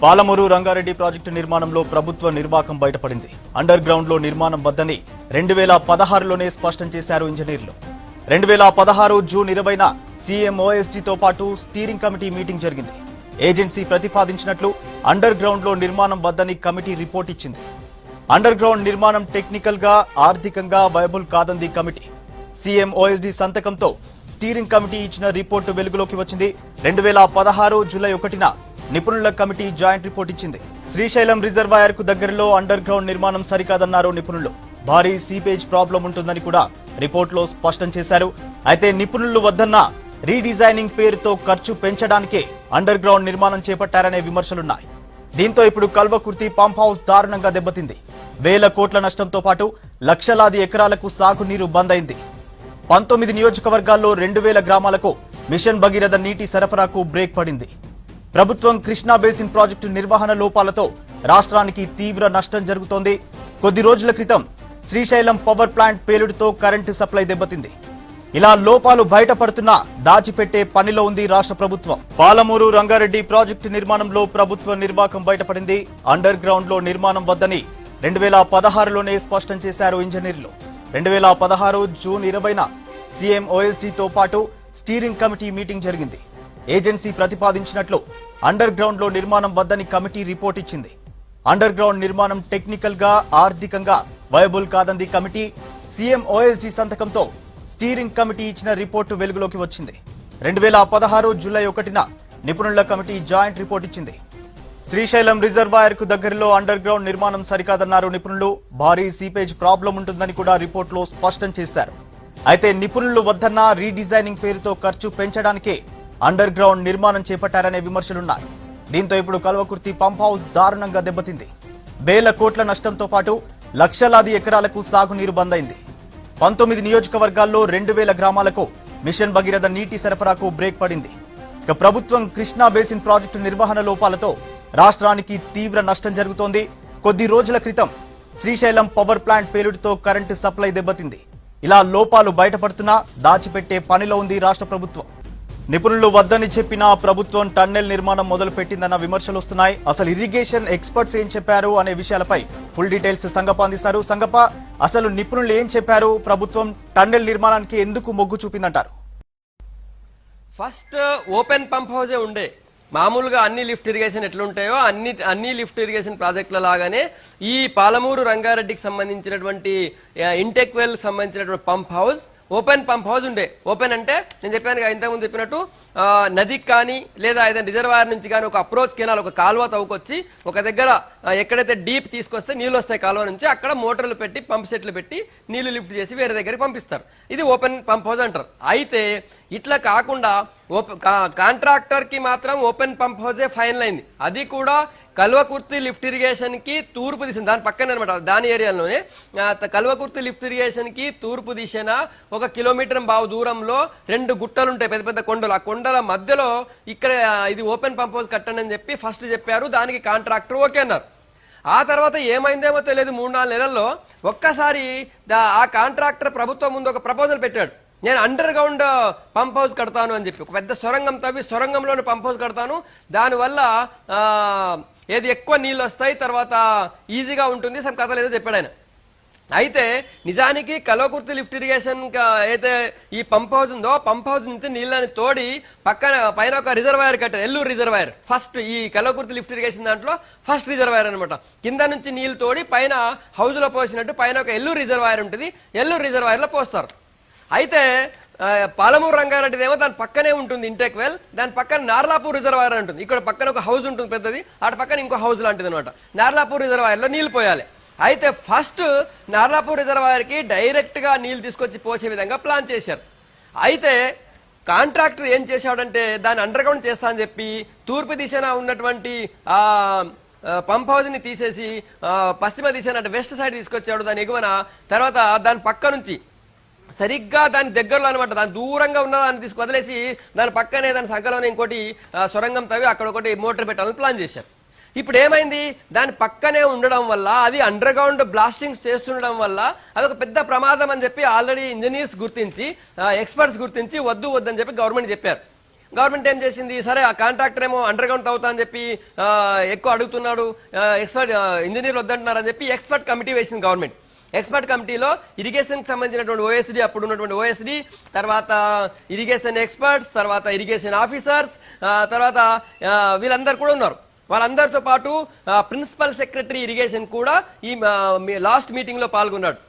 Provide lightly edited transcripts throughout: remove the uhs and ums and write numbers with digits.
Palamuru Rangareddy project నిర్మాణంలో ప్రభుత్వ నిర్వాకం బయటపడింది. అండర్ గ్రౌండ్ లో నిర్మాణం వద్దని 2016లోనే స్పష్టం చేశారు ఇంజనీర్లు. 2016 జూన్ 20న సీఎం ఓఎస్డీతో పాటు స్టీరింగ్ కమిటీ మీటింగ్ జరిగింది. ఏజెన్సీ ప్రతిపాదించినట్లు అండర్ గ్రౌండ్ లో నిర్మాణం వద్దని కమిటీ రిపోర్ట్ ఇచ్చింది. అండర్ గ్రౌండ్ నిర్మాణం టెక్నికల్ గా ఆర్థికంగా వయబుల్ కాదంది కమిటీ. సీఎం ఓఎస్డీ సంతకంతో స్టీరింగ్ కమిటీ ఇచ్చిన రిపోర్టు వెలుగులోకి వచ్చింది. 2016 జూలై 1న నిపుణుల కమిటీ జాయింట్ రిపోర్ట్ ఇచ్చింది. శ్రీశైలం రిజర్వాయర్ కు దగ్గరలో అండర్ గ్రౌండ్ నిర్మాణం సరికాదన్నారు నిపుణులు. భారీ సీపేజ్ ప్రాబ్లం ఉంటుందని కూడా రిపోర్టులో స్పష్టం చేశారు. అయితే నిపుణులు వద్దన్న రీడిజైనింగ్ పేరుతో ఖర్చు పెంచడానికే అండర్ గ్రౌండ్ నిర్మాణం చేపట్టారనే విమర్శలున్నాయి. దీంతో ఇప్పుడు కల్వకుర్తి పంప్ హౌస్ దారుణంగా దెబ్బతింది. వేల కోట్ల నష్టంతో పాటు లక్షలాది ఎకరాలకు సాగునీరు బంద్ అయింది. 19 నియోజకవర్గాల్లో 2000 గ్రామాలకు మిషన్ భగీరథ నీటి సరఫరాకు బ్రేక్ పడింది. ప్రభుత్వం కృష్ణా బేసిన్ ప్రాజెక్టు నిర్వహణ లోపాలతో రాష్ట్రానికి తీవ్ర నష్టం జరుగుతోంది. కొద్ది రోజుల క్రితం శ్రీశైలం పవర్ ప్లాంట్ పేలుడుతో కరెంటు సప్లై దెబ్బతింది. ఇలా లోపాలు బయటపడుతున్నా దాచిపెట్టే పనిలో ఉంది రాష్ట్ర ప్రభుత్వం. పాలమూరు రంగారెడ్డి ప్రాజెక్టు నిర్మాణంలో ప్రభుత్వ నిర్వాకం బయటపడింది. అండర్ గ్రౌండ్ లో నిర్మాణం వద్దని 2016లోనే స్పష్టం చేశారు ఇంజనీర్లు. 2016 జూన్ 20న సీఎం ఓఎస్డీతో పాటు స్టీరింగ్ కమిటీ మీటింగ్ జరిగింది. ఏజెన్సీ ప్రతిపాదించినట్లు అండర్ గ్రౌండ్ లో నిర్మాణం వద్దని కమిటీ రిపోర్ట్ ఇచ్చింది. అండర్ గ్రౌండ్ నిర్మాణం టెక్నికల్ గా ఆర్థికంగా వయబుల్ కాదంది కమిటీ. సీఎం ఓఎస్డీ సంతకంతో స్టీరింగ్ కమిటీ ఇచ్చిన రిపోర్టు వెలుగులోకి వచ్చింది. 2016 జూలై 1న నిపుణుల కమిటీ జాయింట్ రిపోర్ట్ ఇచ్చింది. శ్రీశైలం రిజర్వాయర్ కు దగ్గరలో అండర్ గ్రౌండ్ నిర్మాణం సరికాదన్నారు నిపుణులు. భారీ సీపేజ్ ప్రాబ్లం ఉంటుందని కూడా రిపోర్టులో స్పష్టం చేశారు. అయితే నిపుణులు వద్దన్న రీడిజైనింగ్ పేరుతో ఖర్చు పెంచడానికే అండర్ గ్రౌండ్ నిర్మాణం చేపట్టారనే విమర్శలున్నాయి. దీంతో ఇప్పుడు కల్వకుర్తి పంప్ హౌస్ దారుణంగా దెబ్బతింది. వేల కోట్ల నష్టంతో పాటు లక్షలాది ఎకరాలకు సాగునీరు బంద్ అయింది. 19 నియోజకవర్గాల్లో 2000 గ్రామాలకు మిషన్ భగీరథ నీటి సరఫరాకు బ్రేక్ పడింది. ఇక ప్రభుత్వం కృష్ణా బేసిన్ ప్రాజెక్టు నిర్వహణ లోపాలతో రాష్ట్రానికి తీవ్ర నష్టం జరుగుతోంది. కొద్ది రోజుల క్రితం శ్రీశైలం పవర్ ప్లాంట్ పేలుడుతో కరెంటు సప్లై దెబ్బతింది. ఇలా లోపాలు బయటపడుతున్నా దాచిపెట్టే పనిలో ఉంది రాష్ట్ర ప్రభుత్వం. నిపుణులు వద్దని చెప్పినా ప్రభుత్వం టన్నెల్ నిర్మాణం మొదలు పెట్టిందన్న విమర్శలు వస్తున్నాయి. అసలు ఇరిగేషన్ ఎక్స్పర్ట్స్ ఏం చెప్పారు అనే విషయాలపై ఫుల్ డీటెయిల్స్ సంగప్ప అందిస్తారు. సంగప్ప, అసలు నిపుణులు ఏం చెప్పారు? ప్రభుత్వం టన్నెల్ నిర్మాణానికి ఎందుకు మొగ్గు చూపిందంటారు? ఫస్ట్ ఓపెన్ పంప్ హౌసే ఉండే. మామూలుగా అన్ని లిఫ్ట్ ఇరిగేషన్ ఎట్లుంటాయో అన్ని లిఫ్ట్ ఇరిగేషన్ ప్రాజెక్టుల లాగానే ఈ పాలమూరు రంగారెడ్డికి సంబంధించినటువంటి ఇంటెక్ వెల్ సంబంధించినటువంటి pump house open pump house ఉండే. ఓపెన్ అంటే నేను చెప్పాను ఇంతకుముందు చెప్పినట్టు నదికి కానీ లేదా ఏదైనా రిజర్వాయర్ నుంచి కానీ ఒక అప్రోచ్ కెనాల్ ఒక కాలువ తవ్వుకొచ్చి ఒక దగ్గర ఎక్కడైతే డీప్ తీసుకొస్తే నీళ్లు వస్తాయి కాలువ నుంచి, అక్కడ మోటార్లు పెట్టి పంప్ సెట్లు పెట్టి నీళ్లు లిఫ్ట్ చేసి వేరే దగ్గరికి పంపిస్తారు. ఇది ఓపెన్ పంప్ హౌస్ అంటారు. అయితే ఇట్లా కాకుండా కాంట్రాక్టర్ కి మాత్రం ఓపెన్ పంప్ హౌసే ఫైనల్ అయింది. అది కూడా కల్వకుర్తి లిఫ్ట్ ఇరిగేషన్ కి తూర్పు దిశ, దాని పక్కన అనమాట, దాని ఏరియాలోనే కల్వకుర్తి లిఫ్ట్ ఇరిగేషన్ కి తూర్పు దిశన 1 కిలోమీటర్ బావు దూరంలో 2 గుట్టలు ఉంటాయి, పెద్ద పెద్ద కొండలు. ఆ కొండల మధ్యలో ఇక్కడ ఇది ఓపెన్ పంప్ హౌస్ కట్టండి అని చెప్పి ఫస్ట్ చెప్పారు. దానికి కాంట్రాక్టర్ ఓకే అన్నారు. ఆ తర్వాత ఏమైందేమో తెలియదు, 3-4 నెలల్లో ఒక్కసారి ఆ కాంట్రాక్టర్ ప్రభుత్వం ముందు ఒక ప్రపోజల్ పెట్టాడు. నేను అండర్ గ్రౌండ్ పంప్ హౌస్ కడతాను అని చెప్పి ఒక పెద్ద సొరంగం తవ్వి సొరంగంలోని పంప్ హౌస్ కడతాను, దానివల్ల ఏది ఎక్కువ నీళ్ళు వస్తాయి, తర్వాత ఈజీగా ఉంటుంది, సమ్ కథలు ఏదో చెప్పాడు ఆయన. అయితే నిజానికి కల్వకుర్తి లిఫ్ట్ ఇరిగేషన్ అయితే ఈ పంప్ హౌస్ ఉందో పంప్ హౌస్ నుంచి నీళ్ళని తోడి పైన ఒక రిజర్వాయర్ కట్టారు, ఎల్లూరు రిజర్వాయర్. ఫస్ట్ ఈ కల్వకుర్తి లిఫ్ట్ ఇరిగేషన్ దాంట్లో ఫస్ట్ రిజర్వాయర్ అనమాట. కింద నుంచి నీళ్లు తోడి పైన హౌస్ లో పోసినట్టు పైన ఒక ఎల్లూరు రిజర్వాయర్ ఉంటుంది, ఎల్లూరు రిజర్వాయర్ లో పోస్తారు. అయితే పాలమూరు రంగారెడ్డిదేమో దాని పక్కనే ఉంటుంది ఇంటెక్ వెల్, దాని పక్కన నార్లాపూర్ రిజర్వాయర్ ఉంటుంది. ఇక్కడ పక్కన ఒక హౌస్ ఉంటుంది పెద్దది, అటు పక్కన ఇంకో హౌస్ లాంటిది అనమాట. నార్లాపూర్ రిజర్వాయర్ లో నీళ్లు పోయాలి. అయితే ఫస్ట్ నార్లాపూర్ రిజర్వాయర్ కి డైరెక్ట్ గా నీళ్లు తీసుకొచ్చి పోసే విధంగా ప్లాన్ చేశారు. అయితే కాంట్రాక్టర్ ఏం చేశాడంటే దాన్ని అండర్ గ్రౌండ్ చేస్తా అని చెప్పి తూర్పు దిశన ఉన్నటువంటి పంప్ హౌస్ ని తీసేసి పశ్చిమ దిశన అంటే వెస్ట్ సైడ్ తీసుకొచ్చాడు దాని ఎగువన. తర్వాత దాని పక్క నుంచి సరిగ్గా దాని దగ్గరలో అనమాట, దాని దూరంగా ఉన్న దాన్ని తీసుకు వదిలేసి దాని పక్కనే దాని సంకలోనే ఇంకోటి సొరంగం తవ్వి అక్కడ ఒకటి మోటార్ పెట్టాలని ప్లాన్ చేశారు. ఇప్పుడు ఏమైంది, దాని పక్కనే ఉండడం వల్ల అది అండర్ గ్రౌండ్ బ్లాస్టింగ్స్ చేస్తుండడం వల్ల అదొక పెద్ద ప్రమాదం అని చెప్పి ఆల్రెడీ ఇంజనీర్స్ గుర్తించి ఎక్స్పర్ట్స్ గుర్తించి వద్దు వద్దని చెప్పి గవర్నమెంట్ చెప్పారు. గవర్నమెంట్ ఏం చేసింది, సరే ఆ కాంట్రాక్టర్ ఏమో అండర్ గ్రౌండ్ అవుతా అని చెప్పి ఎక్కువ అడుగుతున్నాడు, ఎక్స్పర్ట్ ఇంజనీర్లు వద్దంటున్నారు అని చెప్పి ఎక్స్పర్ట్ కమిటీ వేసింది గవర్నమెంట్. ఎక్స్పర్ట్ కమిటీలో ఇరిగేషన్ కి సంబంధించినటువంటి ఓఎస్డి, అప్పుడు ఉన్నటువంటి ఓఎస్డి, తర్వాత ఇరిగేషన్ ఎక్స్పర్ట్స్, తర్వాత ఇరిగేషన్ ఆఫీసర్స్, తర్వాత వీళ్ళందరూ కూడా ఉన్నారు. వాళ్ళందరితో పాటు ప్రిన్సిపల్ సెక్రటరీ ఇరిగేషన్ కూడా ఈ లాస్ట్ మీటింగ్ లో పాల్గొన్నాడు.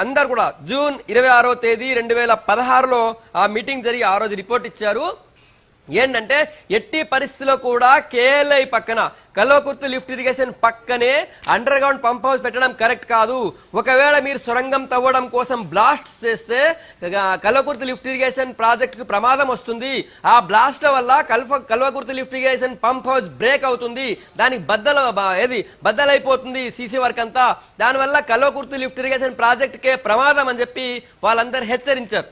అందరు కూడా జూన్ 26వ తేదీ 2016లో ఆ మీటింగ్ జరిగి ఆ రోజు రిపోర్ట్ ఇచ్చారు. ఏంటంటే ఎట్టి పరిస్థితిలో కూడా కేఎల్ఐ పక్కన కల్వకుర్తి లిఫ్ట్ ఇరిగేషన్ పక్కనే అండర్ గ్రౌండ్ పంప్ హౌస్ పెట్టడం కరెక్ట్ కాదు. ఒకవేళ మీరు సొరంగం తవ్వడం కోసం బ్లాస్ట్ చేస్తే కల్వకుర్తి లిఫ్ట్ ఇరిగేషన్ ప్రాజెక్ట్ కు ప్రమాదం వస్తుంది. ఆ బ్లాస్ట్ వల్ల Kalwakurthy lift irrigation pump house break అవుతుంది, దానికి బద్దలైపోతుంది సీసీ వర్క్ అంతా. దానివల్ల కల్వకుర్తి లిఫ్ట్ ఇరిగేషన్ ప్రాజెక్ట్ కే ప్రమాదం అని చెప్పి వాళ్ళందరూ హెచ్చరించారు.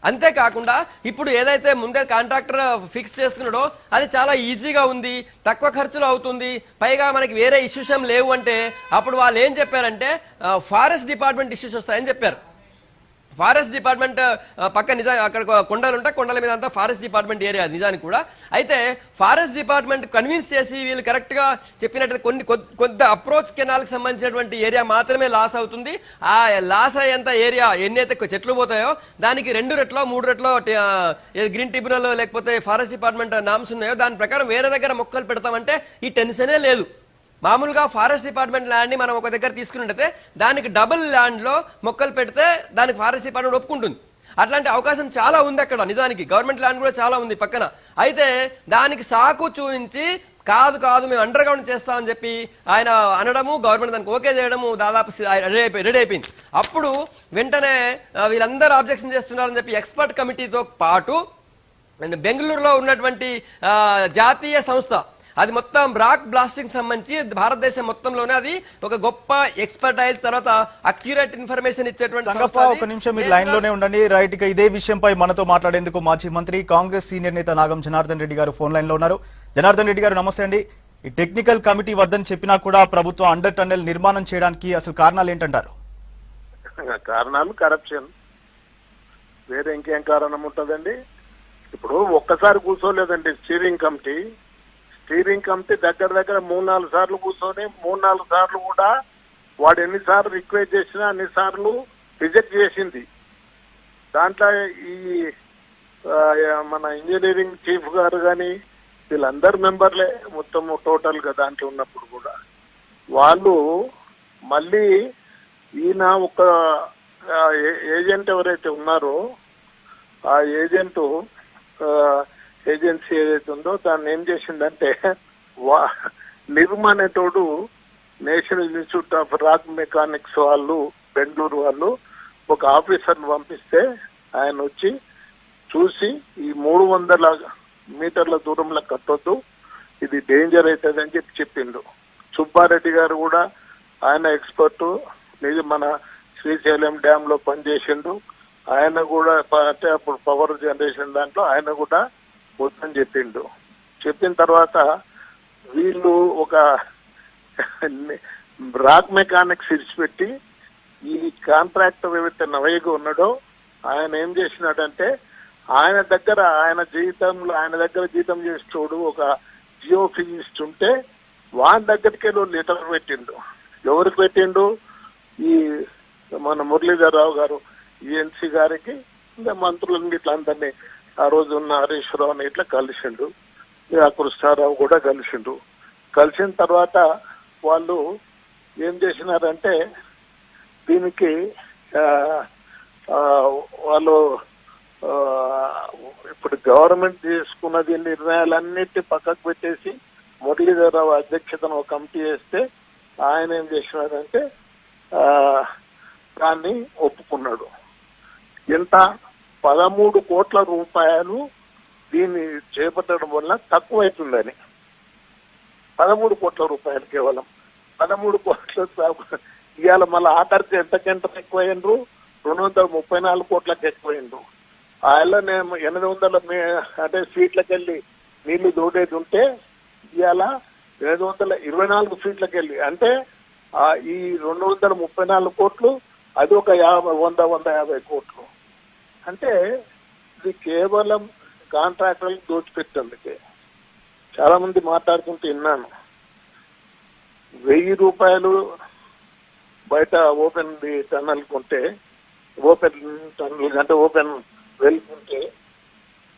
అంతేకాకుండా ఇప్పుడు ఏదైతే ముందే కాంట్రాక్టర్ ఫిక్స్ చేసుకున్నాడో అది చాలా ఈజీగా ఉంది, తక్కువ ఖర్చులో అవుతుంది, పైగా మనకి వేరే ఇష్యూస్ ఏం లేవు అంటే అప్పుడు వాళ్ళు ఏం చెప్పారంటే ఫారెస్ట్ డిపార్ట్మెంట్ ఇష్యూస్ వస్తాయని చెప్పారు. ఫారెస్ట్ డిపార్ట్మెంట్ పక్క అక్కడ కొండలు ఉంటాయి, కొండల మీద అంతా ఫారెస్ట్ డిపార్ట్మెంట్ ఏరియా నిజానికి కూడా. అయితే ఫారెస్ట్ డిపార్ట్మెంట్ కన్విన్స్ చేసి వీళ్ళు కరెక్ట్ గా చెప్పినట్టు కొద్ది అప్రోచ్ కెనాల్ కి సంబంధించినటువంటి ఏరియా మాత్రమే లాస్ అవుతుంది. ఆ లాస్ అయ్యేంత ఏరియా ఎన్నైతే చెట్లు పోతాయో దానికి 2 రెట్లో 3 రెట్లో గ్రీన్ ట్రిబ్యునల్ లేకపోతే ఫారెస్ట్ డిపార్ట్మెంట్ నామ్స్ ఉన్నాయో దాని ప్రకారం వేరే దగ్గర మొక్కలు పెడతామంటే ఈ టెన్షనే లేదు. మామూలుగా ఫారెస్ట్ డిపార్ట్మెంట్ ల్యాండ్ ని మనం ఒక దగ్గర తీసుకున్నట్టయితే దానికి డబుల్ ల్యాండ్ లో మొక్కలు పెడితే దానికి ఫారెస్ట్ డిపార్ట్మెంట్ ఒప్పుకుంటుంది. అట్లాంటి అవకాశం చాలా ఉంది అక్కడ, నిజానికి గవర్నమెంట్ ల్యాండ్ కూడా చాలా ఉంది పక్కన. అయితే దానికి సాకు చూపించి కాదు మేము అండర్ గ్రౌండ్ చేస్తామని చెప్పి ఆయన అనడము, గవర్నమెంట్ దానికి ఓకే చేయడము దాదాపు రెడీ అయిపోయింది. అప్పుడు వెంటనే వీళ్ళందరూ ఆబ్జెక్షన్ చేస్తున్నారని చెప్పి ఎక్స్పర్ట్ కమిటీతో పాటు బెంగళూరులో ఉన్నటువంటి జాతీయ సంస్థ, అది మొత్తం రాక్ బ్లాస్టింగ్ సంబంధించి భారతదేశం మొత్తంలోనే అది ఒక గొప్ప ఎక్స్పర్టైజ్, తర్వాత అక్యురేట్ ఇన్ఫర్మేషన్ ఇచ్చేటువంటి సంగప్ప. ఒక నిమిషం మీరు లైన్ లోనే ఉండండి. రైట్ గా ఇదే విషయంపై మనతో మాట్లాడేందుకు మాజీ మంత్రి కాంగ్రెస్ సీనియర్ నేత నాగం జనార్దన్ రెడ్డి గారు ఫోన్ లైన్ లో ఉన్నారు. జనార్దన్ రెడ్డి గారు నమస్తే అండి. ఈ టెక్నికల్ కమిటీ వద్దని చెప్పినా కూడా ప్రభుత్వం అండర్ టన్నెల్ నిర్మాణం చేయడానికి అసలు కారణాలు ఏంటంటారు? కారణాలు కరప్షన్, వేరే ఇంకేం కారణం ఉంటుందండి? ఇప్పుడు ఒక్కసారి కూర్చోలేదండి స్టీరింగ్ కమిటీ దగ్గర 3-4 సార్లు కూర్చొని 3-4 సార్లు కూడా వాడు ఎన్నిసార్లు రిక్వెస్ట్ చేసినా అన్నిసార్లు రిజెక్ట్ చేసింది. దాంట్లో ఈ మన ఇంజనీరింగ్ చీఫ్ గారు కానీ వీళ్ళందరు మెంబర్లే మొత్తం టోటల్ గా దాంట్లో ఉన్నప్పుడు కూడా వాళ్ళు మళ్ళీ ఈయన ఒక ఏజెంట్ ఎవరైతే ఉన్నారో ఆ ఏజెన్సీ ఏదైతే ఉందో దాన్ని ఏం చేసిందంటే నిర్మాణేటోడు national institute of rock mechanics వాళ్ళు బెంగళూరు వాళ్ళు ఒక ఆఫీసర్ని పంపిస్తే ఆయన వచ్చి చూసి ఈ 300 మీటర్ల దూరంలో కట్టొద్దు, ఇది డేంజర్ అవుతుంది అని చెప్పిండు. సుబ్బారెడ్డి గారు కూడా ఆయన ఎక్స్పర్ట్, మన శ్రీశైలం డ్యామ్ లో పనిచేసిండు. ఆయన కూడా అంటే అప్పుడు పవర్ జనరేషన్ దాంట్లో ఆయన కూడా వద్దని చెప్పిండు. చెప్పిన తర్వాత వీళ్ళు ఒక రాక్ మెకానిక్స్ ఇడిచిపెట్టి ఈ కాంట్రాక్టర్ ఏవైతే నవయ్యగా ఉన్నాడో ఆయన ఏం చేసినాడంటే ఆయన దగ్గర జీతం చేసేటోడు ఒక జియో ఫిజిస్ట్ ఉంటే వాని దగ్గరికే లెటర్ పెట్టిండు. ఎవరికి పెట్టిండు? ఈ మన మురళీధరరావు గారు ఈఎన్సీ గారికి, ఇంకా మంత్రులను ఇట్లా అందరినీ ఆ రోజు ఉన్న హరీశ్వరరావుని ఇట్లా కలిసిండు, కృష్ణారావు కూడా కలిసిండు. కలిసిన తర్వాత వాళ్ళు ఏం చేసినారంటే దీనికి వాళ్ళు ఇప్పుడు గవర్నమెంట్ తీసుకున్నది నిర్ణయాలన్నిటి పక్కకు పెట్టేసి మురళీధరరావు అధ్యక్షతను ఒక కమిటీ వేస్తే ఆయన ఏం చేసినారంటే దాన్ని ఒప్పుకున్నాడు. ఎంత 13 కోట్ల రూపాయలు దీన్ని చేపట్టడం వల్ల తక్కువైతుందని. 13 కోట్ల రూపాయలు, కేవలం 13 కోట్ల. ఇవాళ మళ్ళీ ఆఖరికి ఎంతకంటే ఎక్కువైండ్రు, 234 కోట్లకు ఎక్కువైండ్రు. ఆయన 800 అంటే ఫీట్లకు వెళ్ళి నీళ్లు దోడేది ఉంటే ఇవాళ 824 ఫీట్లకు వెళ్ళి, అంటే ఈ 234 కోట్లు, అది ఒక 100-150 కోట్లు. అంటే ఇది కేవలం కాంట్రాక్టర్లకు దోచిపెట్టేందుకే. చాలా మంది మాట్లాడుతుంటే విన్నాను. 1000 రూపాయలు బయట ఓపెన్ టన్నల్ కొంటే, ఓపెన్ టన్నల్ అంటే ఓపెన్ వెల్ కొంటే,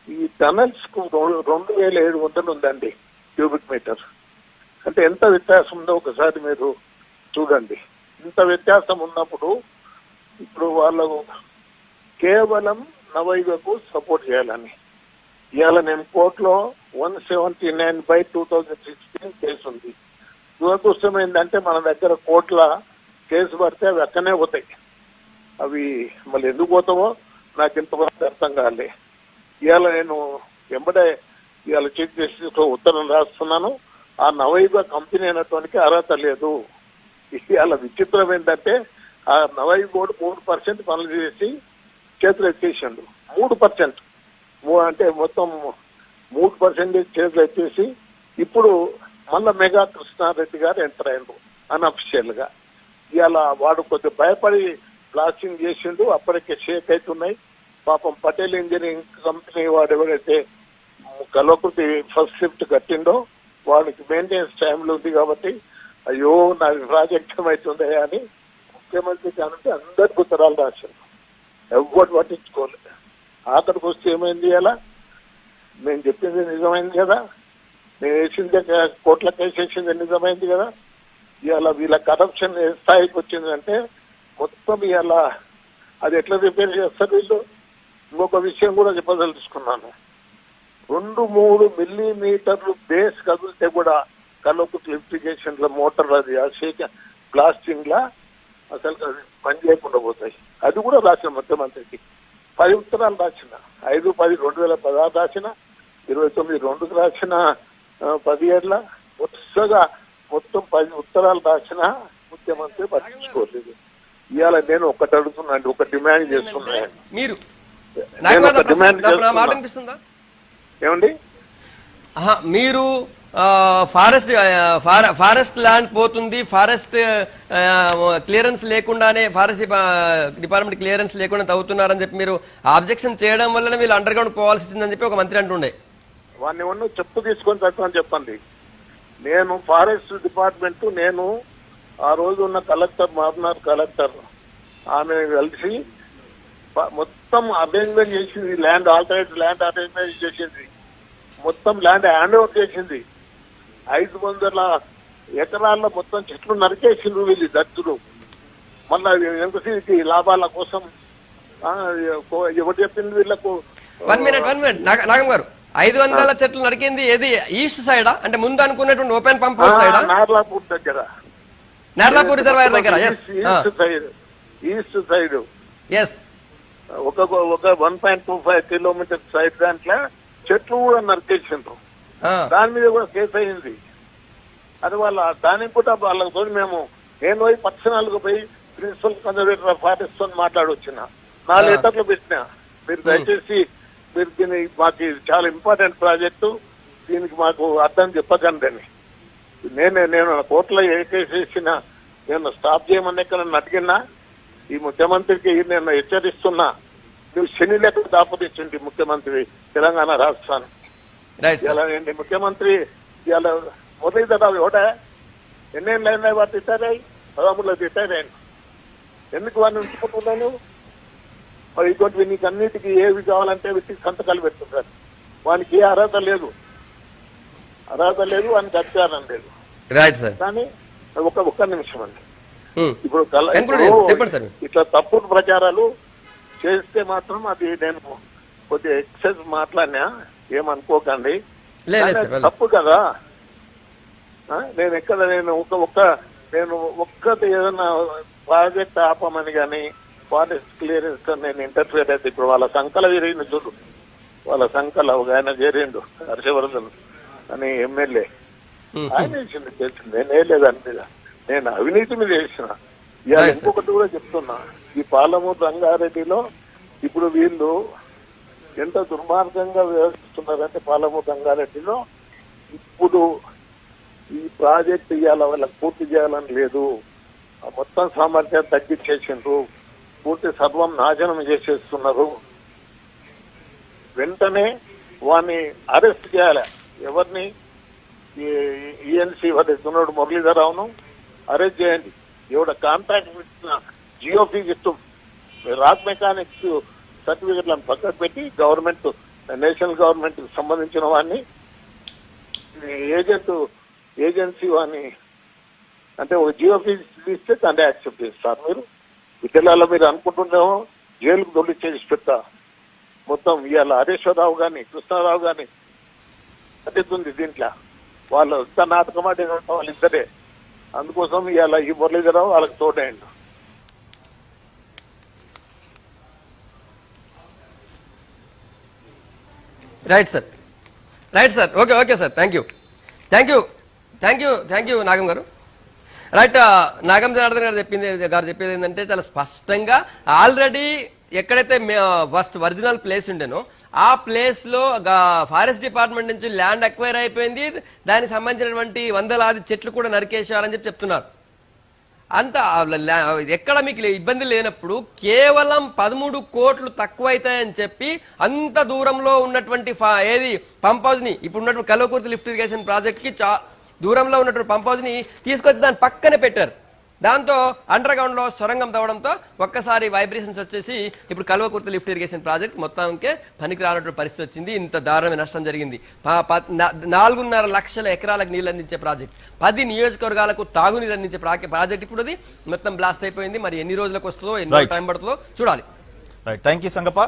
ఈ టనల్స్ కు 2700 ఉందండి క్యూబిక్ మీటర్. అంటే ఎంత వ్యత్యాసం ఉందో ఒకసారి మీరు చూడండి. ఇంత వ్యత్యాసం ఉన్నప్పుడు ఇప్పుడు వాళ్ళు కేవలం నవయుగకు సపోర్ట్ చేయాలని, ఇవాళ నేను కోర్టులో 179/2016 కేసు ఉంది. దురదృష్టం ఏంటంటే మన దగ్గర కోర్టుల కేసు పడితే అవి అక్కడనే పోతాయి. అవి మళ్ళీ ఎందుకు పోతామో నాకు ఇంతవరకు అర్థం కాలే. ఇవాళ నేను వెంబడే ఇవాళ చీఫ్ జస్టిస్ ఉత్తరం రాస్తున్నాను. ఆ నవయుగ కంపెనీ అయినటువంటి అర్హత లేదు. ఇవాళ విచిత్రం ఏంటంటే ఆ నవయుగ బోర్డు 3% పనులు చేసి చేతులు ఎత్తేసిండు. 3% అంటే మొత్తం 3% చేతులు ఎత్తేసి ఇప్పుడు మళ్ళా మెగా కృష్ణారెడ్డి గారు ఎంటర్ అయ్యారు అన్అఫిషియల్ గా. ఇవాళ వాడు కొద్దిగా భయపడి బ్లాస్టింగ్ చేసిండు. అప్పటికే షేక్ అవుతున్నాయి. పాపం పటేల్ ఇంజనీరింగ్ కంపెనీ వాడు ఎవరైతే కల్వకుర్తి ఫస్ట్ షిఫ్ట్ కట్టిండో వాడికి మెయింటెనెన్స్ టైంలో ఉంది కాబట్టి అయ్యో నాకు ప్రాజెక్ట్ ఏమవుతుందా అని ముఖ్యమంత్రి కానంటే అందరికి ఉత్తరాలు రాశారు. ఎవరు పట్టించుకోలేదు. ఆఖరికి వస్తే ఏమైంది? ఇలా నేను చెప్పింది నిజమైంది కదా, నేను వేసిందే కోట్ల కేసు వేసింది నిజమైంది కదా. ఇవాళ వీళ్ళ కరప్షన్ ఏ స్థాయికి వచ్చిందంటే మొత్తం ఇవాళ అది ఎట్లా రిపేర్ చేస్తారు వీళ్ళు. ఇంకొక విషయం కూడా చెప్పదలుచుకున్నాను. 2-3 మిల్లీమీటర్లు బేస్ కదిలితే కూడా కల్వకుర్తి లిఫ్టిగేషన్ లో మోటార్ అది బ్లాస్టింగ్ లా అసలు అది పని చేయకుండా పోతాయి. అది కూడా రాసిన ముఖ్యమంత్రికి 10 ఉత్తరాలు రాసిన, 5/10/2016 రాసిన, 29/2 రాసిన, 17 వరుసగా మొత్తం 10 ఉత్తరాలు రాసిన ముఖ్యమంత్రి పట్టించుకోలేదు. ఇవాళ నేను ఒకటి అడుగుతున్నాను, ఒక డిమాండ్ చేస్తున్నాను. మీరు ఏమండి మీరు ఫారెస్ట్ ల్యాండ్ పోతుంది, ఫారెస్ట్ క్లియరెన్స్ లేకుండానే, ఫారెస్ట్ డిపార్ట్మెంట్ క్లియరెన్స్ లేకుండా తవ్వుతున్నారని చెప్పి మీరు ఆబ్జెక్షన్ చేయడం వల్లనే మీరు అండర్ గ్రౌండ్ పోవాల్సి వచ్చిందని చెప్పి ఒక మంత్రి అంటుండే. వాడిని ఏమన్నా చెప్పు తీసుకొని తక్కువని చెప్పండి. నేను ఫారెస్ట్ డిపార్ట్మెంట్, నేను ఆ రోజు ఉన్న కలెక్టర్, మామనార్ కలెక్టర్, ఆమె కలిసి మొత్తం అరేంజ్మెంట్ చేసింది. ల్యాండ్ ఆల్టర్నేట్ ల్యాండ్ అరేంజ్మెంట్ చేసింది. మొత్తం ల్యాండ్ హ్యాండ్ ఓవర్ చేసింది. 500 ఎకరాల్లో మొత్తం చెట్లు నరికేసిండ్రు వీళ్ళు దత్తులు. మళ్ళా ఎంతసేపు లాభాల కోసం ఎవరు చెప్పింది వీళ్ళకు? 1 మినిట్ నాగం గారు, 500 చెట్లు నరికింది ఏది? ఈస్ట్ సైడా అంటే ముందు అనుకున్నటువంటి ఓపెన్ పంప్ హౌస్ సైడా? నార్లాపూర్ దగ్గర, నార్లాపూర్ రిజర్వాయర్ దగ్గర. ఈస్ట్ సైడ్ ఒక 1.25 కిలోమీటర్ సైడ్ దాంట్లో చెట్లు కూడా నరికేసిండ్రు. దాని మీద కూడా కేసు అయింది. అది వాళ్ళ దానికి కూడా వాళ్ళతో నేను పోయి పక్షణాలకు పోయి ప్రిన్సిపల్ కన్జర్వేటర్ ఆఫ్ ఫారెస్ట్ తో మాట్లాడొచ్చిన, 4 లెటర్లు పెట్టినా. మీరు దయచేసి మీరు దీన్ని మాకు చాలా ఇంపార్టెంట్ ప్రాజెక్టు, దీనికి మాకు అర్థం చెప్పకండి అని. నేను కోర్టులో ఏ కేసు వేసినా నేను స్టాప్ చేయమని ఎక్కడ అడిగినా ఈ ముఖ్యమంత్రికి నేను హెచ్చరిస్తున్నా, నువ్వు శని లెక్క దాపరించింది ముఖ్యమంత్రి తెలంగాణ రాష్ట్రాన్ని. ఇలా ముఖ్యమంత్రి ఇలా మొదలైదా ఒకట ఎన్నేళ్ళు అయినా వారు తిట్టారాయి, 13లో తిట్టారాయన. ఎందుకు వాడిని ఉంచుకుంటున్నాను? మరి ఇటువంటి నీకు అన్నిటికీ ఏవి కావాలంటే వీటికి సంతకాలు పెడుతుంటారు. వానికి ఏ అర్హత లేదు, వానికి అధికారం లేదు. కానీ ఒక్క నిమిషం అండి, ఇప్పుడు ఇట్లా తప్పుడు ప్రచారాలు చేస్తే మాత్రం అది నేను కొద్దిగా ఎక్సెస్ మాట్లాడినా ఏమనుకోకండి, తప్పు కదా. నేను ఒక్కటి ఏదైనా ప్రాజెక్ట్ ఆపమని కానీ ఫారెస్ట్ క్లియరెన్స్ నేను ఇంటర్ఫియర్ అయితే, ఇప్పుడు వాళ్ళ సంకల జరిగింది చూడు, వాళ్ళ సంకల ఒక ఆయన చేరిండు హర్షవర్ధన్ అని ఎమ్మెల్యే, ఆయన వేసింది చేసింది, నేను వేయలేదు అని మీద, నేను అవినీతి మీద వేసిన. ఇవాళ ఇంకొకటి కూడా చెప్తున్నా, ఈ పాలమూరు రంగారెడ్డిలో ఇప్పుడు వీళ్ళు ఎంత దుర్మార్గంగా వ్యవహరిస్తున్నారంటే, పాలమూరు రంగారెడ్డిలో ఇప్పుడు ఈ ప్రాజెక్ట్ ఇవాళ వాళ్ళకి పూర్తి చేయాలని లేదు, మొత్తం సామర్థ్యాన్ని తగ్గించేసిండ్రు, పూర్తి సర్వం నాశనం చేసేస్తున్నారు. వెంటనే వాడిని అరెస్ట్ చేయాలి. ఎవరిని? ఈఎన్సీ వాడు మురళీధరరావును అరెస్ట్ చేయండి. ఎవడ కాంట్రాక్ట్ ఇచ్చిన జియో ఫీజు ఇస్తాం, రాక్ మెకానిక్స్ సర్టిఫికెట్లను పక్కకు పెట్టి గవర్నమెంట్, నేషనల్ గవర్నమెంట్ కి సంబంధించిన వాడిని ఏజెన్సీ వాడిని అంటే ఒక జియో ఫీజు ఇస్తే దాన్ని యాక్సెప్ట్ చేస్తారు. మీరు విద్యలలో మీరు అనుకుంటున్నామో జైలుకు దొల్లిచ్చేసి పెట్టా మొత్తం. ఇవాళ హరీశ్వరరావు గాని కృష్ణారావు గాని అడుగుతుంది దీంట్లో. వాళ్ళు ఇంత నాటకం ఆడిన వాళ్ళు ఇద్దరే. అందుకోసం ఇవాళ ఈ మురళీధరరావు వాళ్ళకి తోడేయండి. Right sir okay sir, thank you Nagam garu. Right, Nagam Janardhan గారు చెప్పేది ఏంటంటే చాలా స్పష్టంగా ఆల్రెడీ ఎక్కడైతే ఫస్ట్ ఒరిజినల్ ప్లేస్ ఉండేనో ఆ ప్లేస్ లో ఫారెస్ట్ డిపార్ట్మెంట్ నుంచి ల్యాండ్ అక్వైర్ అయిపోయింది, దానికి సంబంధించినటువంటి వందలాది చెట్లు కూడా నరికేశారని చెప్తున్నారు. అంత ఎక్కడ మీకు ఇబ్బంది లేనప్పుడు కేవలం 13 కోట్లు తక్కువ అవుతాయని చెప్పి అంత దూరంలో ఉన్నటువంటి ఏది పంప్ హౌస్ ని, ఇప్పుడు ఉన్నటువంటి కల్వకుర్తి లిఫ్ట్ ఇరిగేషన్ ప్రాజెక్ట్ కి దూరంలో ఉన్నటువంటి పంప్ హౌస్ ని తీసుకొచ్చి దాని పక్కనే పెట్టారు. దాంతో అండర్ గ్రౌండ్ లో సొరంగం తవ్వడంతో ఒక్కసారి వైబ్రేషన్స్ వచ్చేసి ఇప్పుడు కల్వకుర్తి లిఫ్ట్ ఇరిగేషన్ ప్రాజెక్ట్ మొత్తానికి పనికి రానటువంటి పరిస్థితి వచ్చింది. ఇంత దారుణమైన నష్టం జరిగింది. 4.5 లక్షల ఎకరాలకు నీళ్ళు అందించే ప్రాజెక్ట్, 10 నియోజకవర్గాలకు తాగునీరు అందించే ప్రాజెక్ట్ ఇప్పుడు అది మొత్తం బ్లాస్ట్ అయిపోయింది. మరి ఎన్ని రోజులకు వస్తుందో, ఎన్ని టైం పడుతుందో చూడాలి. Right, thank you Sangappa.